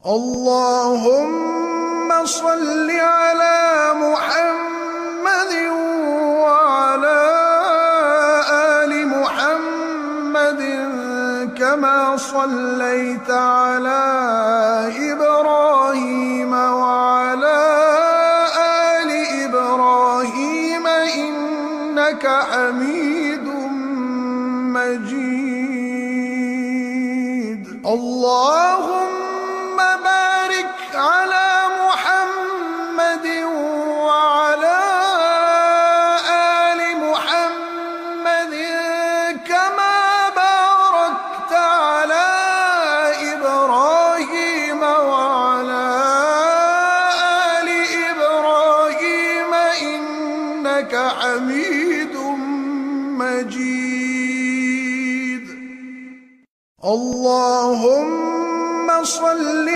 اللهم صل على محمد وعلى آل محمد كما صليت على إبراهيم وعلى آل إبراهيم إنك حميد مجيد. اللهم بارك على محمد وعلى آل محمد كما باركت على إبراهيم وعلى آل إبراهيم إنك حميد مجيد. اللهم صل